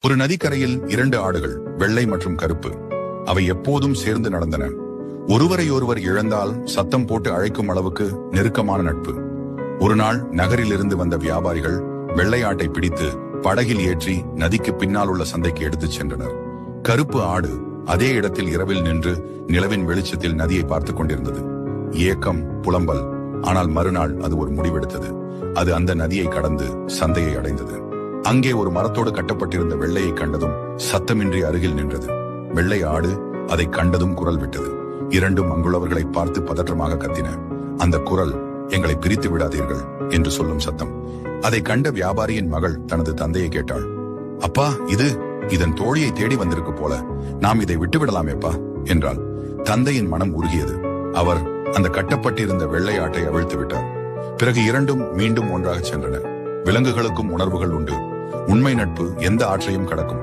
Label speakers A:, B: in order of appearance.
A: ஒரு நதிக்கரையில் 2 ஆடுகள், வெள்ளை மற்றும் கருப்பு. அவை எப்போதும் சேர்ந்து நடந்தன. ஒருவரையொருவர் இழந்தால் சத்தம் போட்டு அழைக்கும் அளவுக்கு நெருக்கமான நட்பு. ஒரு நாள் நகரிலிருந்து வந்த வியாபாரிகள் வெள்ளை ஆட்டை பிடித்து படகில் ஏற்றி நதிக்கு பின்னால் உள்ள சந்தைக்கு எடுத்துச் சென்றனர். கருப்பு ஆடு அதே இடத்தில் இரவில் நின்று நிலவின் வெளிச்சத்தில் நதியை பார்த்துக் கொண்டிருந்தது. ஏக்கம், புலம்பல். ஆனால் மறுநாள் அது ஒரு முடிவெடுத்தது. அது அந்த நதியை கடந்து சந்தையை அடைந்தது. அங்கே ஒரு மரத்தோடு கட்டப்பட்டிருந்த வெள்ளையை கண்டதும் சத்தமின்றி அருகில் நின்றது. வெள்ளை ஆடு அதை கண்டதும் குரல் விட்டது. இரண்டும் அங்குள்ளவர்களை பார்த்து பதற்றமாக கத்தின. அந்த குரல், எங்களை பிரித்து விடாதீர்கள் என்று சொல்லும் சத்தம். அதை கண்ட வியாபாரியின் மகள் தனது தந்தையை கேட்டாள். அப்பா, இதன் தோழியை தேடி வந்திருக்கு போல, நாம் இதை விட்டுவிடலாமேப்பா என்றாள். தந்தையின் மனம் உருகியது. அவர் அந்த கட்டப்பட்டிருந்த வெள்ளை ஆட்டை அவிழ்த்து விட்டார். பிறகு இரண்டும் மீண்டும் ஒன்றாக சென்றன. விலங்குகளுக்கும் உணர்வுகள் உண்டு. உண்மை நட்பு எந்த ஆற்றையும் கடக்கும்.